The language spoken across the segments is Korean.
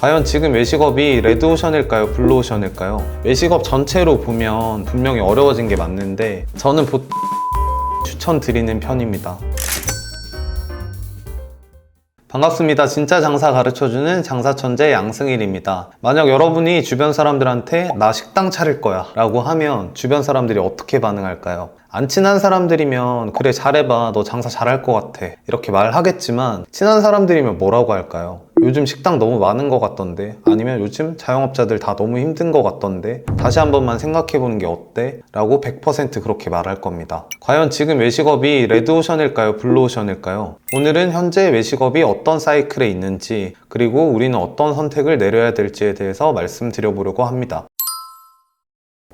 과연 지금 외식업이 레드오션일까요? 블루오션일까요? 외식업 전체로 보면 분명히 어려워진 게 맞는데 저는 보통 추천드리는 편입니다. 반갑습니다. 진짜 장사 가르쳐주는 장사천재 양승일입니다. 만약 여러분이 주변 사람들한테 나 식당 차릴 거야 라고 하면 주변 사람들이 어떻게 반응할까요? 안 친한 사람들이면 그래 잘해봐 너 장사 잘할 것 같아 이렇게 말하겠지만 친한 사람들이면 뭐라고 할까요? 요즘 식당 너무 많은 것 같던데, 아니면 요즘 자영업자들 다 너무 힘든 것 같던데 다시 한 번만 생각해보는 게 어때? 라고 100% 그렇게 말할 겁니다. 과연 지금 외식업이 레드오션일까요? 블루오션일까요? 오늘은 현재 외식업이 어떤 사이클에 있는지, 그리고 우리는 어떤 선택을 내려야 될지에 대해서 말씀드려보려고 합니다.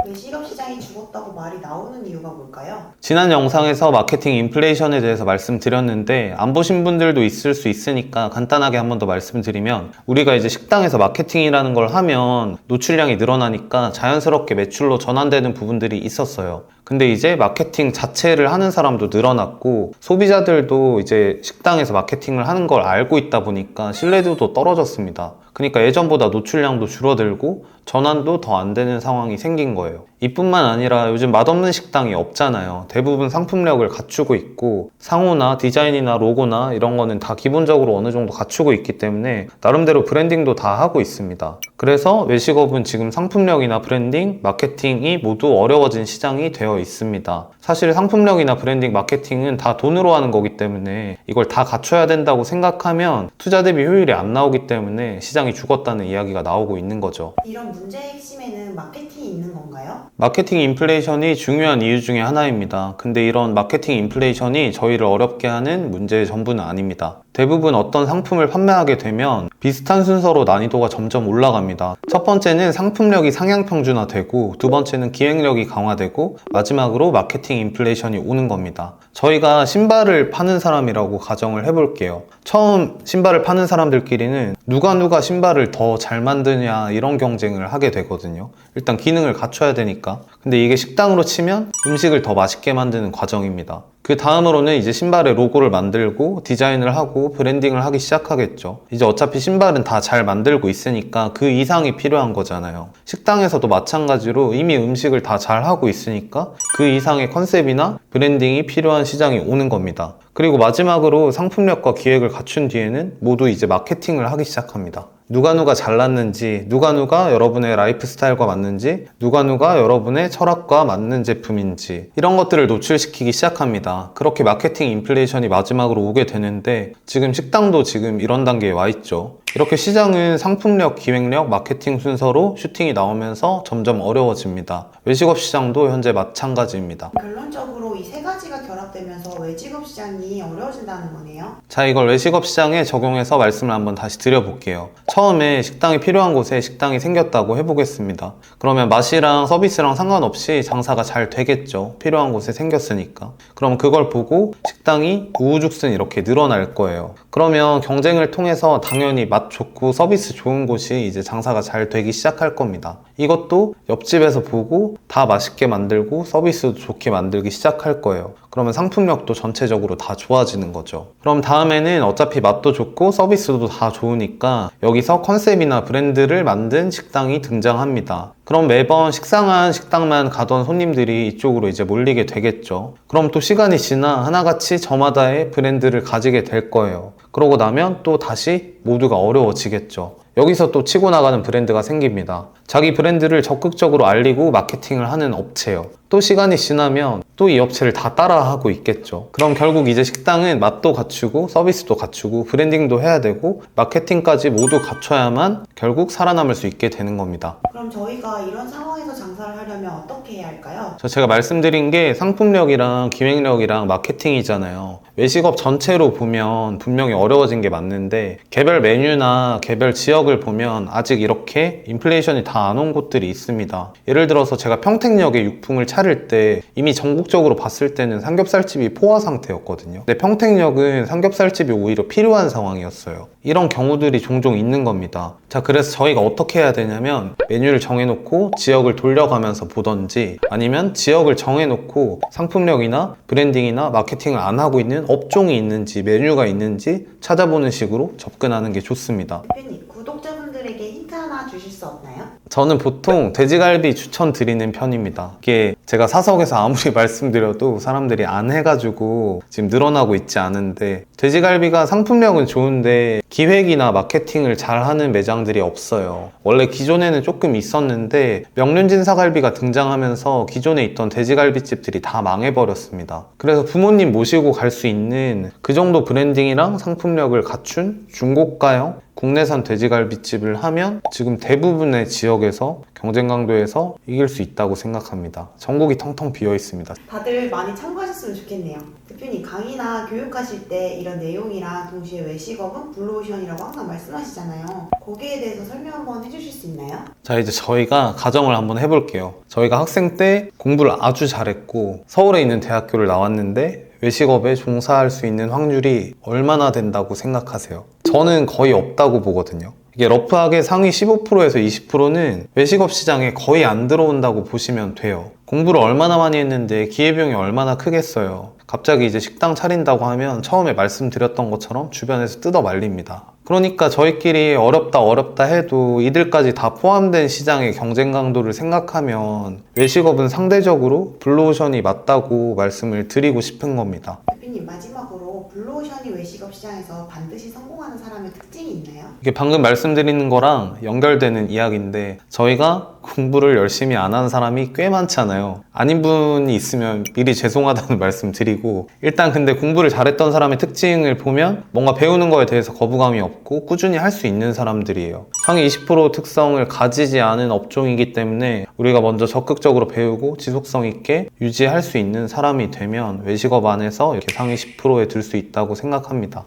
외식업 시장이 죽었다고 말이 나오는 이유가 뭘까요? 지난 영상에서 마케팅 인플레이션에 대해서 말씀드렸는데 안 보신 분들도 있을 수 있으니까 간단하게 한 번 더 말씀드리면, 우리가 이제 식당에서 마케팅이라는 걸 하면 노출량이 늘어나니까 자연스럽게 매출로 전환되는 부분들이 있었어요. 근데 이제 마케팅 자체를 하는 사람도 늘어났고 소비자들도 이제 식당에서 마케팅을 하는 걸 알고 있다 보니까 신뢰도도 떨어졌습니다. 그러니까 예전보다 노출량도 줄어들고 전환도 더 안 되는 상황이 생긴 거예요. 이뿐만 아니라 요즘 맛없는 식당이 없잖아요. 대부분 상품력을 갖추고 있고 상호나 디자인이나 로고나 이런 거는 다 기본적으로 어느 정도 갖추고 있기 때문에 나름대로 브랜딩도 다 하고 있습니다. 그래서 외식업은 지금 상품력이나 브랜딩, 마케팅이 모두 어려워진 시장이 되어 있습니다. 사실 상품력이나 브랜딩, 마케팅은 다 돈으로 하는 거기 때문에 이걸 다 갖춰야 된다고 생각하면 투자 대비 효율이 안 나오기 때문에 시장이 죽었다는 이야기가 나오고 있는 거죠. 이런 문제의 핵심에는 마케팅이 있는 건가요? 마케팅 인플레이션이 중요한 이유 중에 하나입니다. 근데 이런 마케팅 인플레이션이 저희를 어렵게 하는 문제의 전부는 아닙니다. 대부분 어떤 상품을 판매하게 되면 비슷한 순서로 난이도가 점점 올라갑니다. 첫 번째는 상품력이 상향 평준화되고, 두 번째는 기획력이 강화되고, 마지막으로 마케팅 인플레이션이 오는 겁니다. 저희가 신발을 파는 사람이라고 가정을 해볼게요. 처음 신발을 파는 사람들끼리는 누가 신발을 더 잘 만드냐 이런 경쟁을 하게 되거든요. 일단 기능을 갖춰야 되니까. 근데 이게 식당으로 치면 음식을 더 맛있게 만드는 과정입니다. 그 다음으로는 이제 신발의 로고를 만들고 디자인을 하고 브랜딩을 하기 시작하겠죠. 이제 어차피 신발은 다 잘 만들고 있으니까 그 이상이 필요한 거잖아요. 식당에서도 마찬가지로 이미 음식을 다 잘 하고 있으니까 그 이상의 컨셉이나 브랜딩이 필요한 시장이 오는 겁니다. 그리고 마지막으로 상품력과 기획을 갖춘 뒤에는 모두 이제 마케팅을 하기 시작합니다. 누가 잘났는지, 누가 여러분의 라이프 스타일과 맞는지, 누가 여러분의 철학과 맞는 제품인지 이런 것들을 노출시키기 시작합니다. 그렇게 마케팅 인플레이션이 마지막으로 오게 되는데 지금 식당도 지금 이런 단계에 와 있죠. 이렇게 시장은 상품력, 기획력, 마케팅 순서로 슈팅이 나오면서 점점 어려워집니다. 외식업 시장도 현재 마찬가지입니다. 결론적으로 이 세 가지가 결합되면서 외식업 시장이 어려워진다는 거네요. 자, 이걸 외식업 시장에 적용해서 말씀을 한번 다시 드려볼게요. 처음에 식당이 필요한 곳에 식당이 생겼다고 해보겠습니다. 그러면 맛이랑 서비스랑 상관없이 장사가 잘 되겠죠. 필요한 곳에 생겼으니까. 그럼 그걸 보고 식당이 우후죽순 이렇게 늘어날 거예요. 그러면 경쟁을 통해서 당연히 맛 좋고 서비스 좋은 곳이 이제 장사가 잘 되기 시작할 겁니다. 이것도 옆집에서 보고 다 맛있게 만들고 서비스도 좋게 만들기 시작할 거예요. 그러면 상품력도 전체적으로 다 좋아지는 거죠. 그럼 다음에는 어차피 맛도 좋고 서비스도 다 좋으니까 여기서 컨셉이나 브랜드를 만든 식당이 등장합니다. 그럼 매번 식상한 식당만 가던 손님들이 이쪽으로 이제 몰리게 되겠죠. 그럼 또 시간이 지나 하나같이 저마다의 브랜드를 가지게 될 거예요. 그러고 나면 또 다시 모두가 어려워지겠죠. 여기서 또 치고 나가는 브랜드가 생깁니다. 자기 브랜드를 적극적으로 알리고 마케팅을 하는 업체요. 또 시간이 지나면 또 이 업체를 다 따라하고 있겠죠. 그럼 결국 이제 식당은 맛도 갖추고 서비스도 갖추고 브랜딩도 해야 되고 마케팅까지 모두 갖춰야만 결국 살아남을 수 있게 되는 겁니다. 그럼 저희가 이런 상황에서 장사를 하려면 어떻게 해야 할까요? 제가 말씀드린 게 상품력이랑 기획력이랑 마케팅이잖아요. 외식업 전체로 보면 분명히 어려워진 게 맞는데 개별 메뉴나 개별 지역을 보면 아직 이렇게 인플레이션이 다 안 온 곳들이 있습니다. 예를 들어서 제가 평택역에 육풍을 차릴 때 이미 전국적으로 봤을 때는 삼겹살집이 포화 상태였거든요. 근데 평택역은 삼겹살집이 오히려 필요한 상황이었어요. 이런 경우들이 종종 있는 겁니다. 자, 그래서 저희가 어떻게 해야 되냐면 메뉴를 정해놓고 지역을 돌려가면서 보던지, 아니면 지역을 정해놓고 상품력이나 브랜딩이나 마케팅을 안 하고 있는 업종이 있는지 메뉴가 있는지 찾아보는 식으로 접근하는 게 좋습니다. 대표님, 구독자분들의 구독자들에게 힌트 하나 주실 수 없나요? 저는 보통 돼지갈비 추천드리는 편입니다. 이게 제가 사석에서 아무리 말씀드려도 사람들이 안 해가지고 지금 늘어나고 있지 않은데, 돼지갈비가 상품력은 좋은데 기획이나 마케팅을 잘하는 매장들이 없어요. 원래 기존에는 조금 있었는데 명륜진 사갈비가 등장하면서 기존에 있던 돼지갈비집들이 다 망해버렸습니다. 그래서 부모님 모시고 갈 수 있는 그 정도 브랜딩이랑 상품력을 갖춘 중고가형 국내산 돼지갈비집을 하면 지금 대부분의 지역에서 경쟁 강도에서 이길 수 있다고 생각합니다. 전국이 텅텅 비어 있습니다. 다들 많이 참고하셨으면 좋겠네요. 대표님, 강의나 교육하실 때 이런 내용이랑 동시에 외식업은 블루오션이라고 항상 말씀하시잖아요. 거기에 대해서 설명 한번 해주실 수 있나요? 자, 이제 저희가 가정을 한번 해볼게요. 저희가 학생 때 공부를 아주 잘했고 서울에 있는 대학교를 나왔는데 외식업에 종사할 수 있는 확률이 얼마나 된다고 생각하세요? 저는 거의 없다고 보거든요. 이게 러프하게 상위 15%에서 20%는 외식업 시장에 거의 안 들어온다고 보시면 돼요. 공부를 얼마나 많이 했는데 기회비용이 얼마나 크겠어요. 갑자기 이제 식당 차린다고 하면 처음에 말씀드렸던 것처럼 주변에서 뜯어 말립니다. 그러니까 저희끼리 어렵다 해도 이들까지 다 포함된 시장의 경쟁 강도를 생각하면 외식업은 상대적으로 블루오션이 맞다고 말씀을 드리고 싶은 겁니다. 대표님, 마지막으로 블루오션이 외식업 시장에서 반드시 성공하는 사람의 특징이 있나요? 이게 방금 말씀드리는 거랑 연결되는 이야기인데, 저희가 공부를 열심히 안 한 사람이 꽤 많잖아요. 아닌 분이 있으면 미리 죄송하다는 말씀 드리고, 일단 근데 공부를 잘했던 사람의 특징을 보면 뭔가 배우는 거에 대해서 거부감이 없고 꾸준히 할 수 있는 사람들이에요. 상위 20% 특성을 가지지 않은 업종이기 때문에 우리가 먼저 적극적으로 배우고 지속성 있게 유지할 수 있는 사람이 되면 외식업 안에서 이렇게 상위 10%에 들 수 있다고 생각합니다.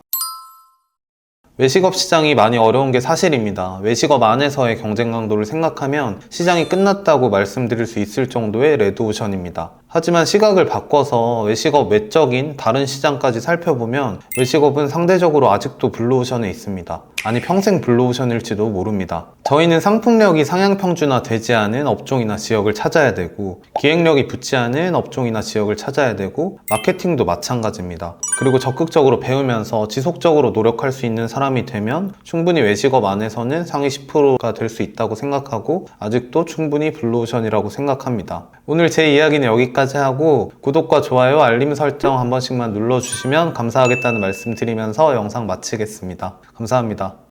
외식업 시장이 많이 어려운 게 사실입니다. 외식업 안에서의 경쟁 강도를 생각하면 시장이 끝났다고 말씀드릴 수 있을 정도의 레드오션입니다. 하지만 시각을 바꿔서 외식업 외적인 다른 시장까지 살펴보면 외식업은 상대적으로 아직도 블루오션에 있습니다. 아니, 평생 블루오션일지도 모릅니다. 저희는 상품력이 상향평준화 되지 않은 업종이나 지역을 찾아야 되고, 기획력이 붙지 않은 업종이나 지역을 찾아야 되고, 마케팅도 마찬가지입니다. 그리고 적극적으로 배우면서 지속적으로 노력할 수 있는 사람이 되면 충분히 외식업 안에서는 상위 10%가 될 수 있다고 생각하고, 아직도 충분히 블루오션이라고 생각합니다. 오늘 제 이야기는 여기까지 하고, 구독과 좋아요, 알림 설정 한 번씩만 눌러주시면 감사하겠다는 말씀 드리면서 영상 마치겠습니다. 감사합니다.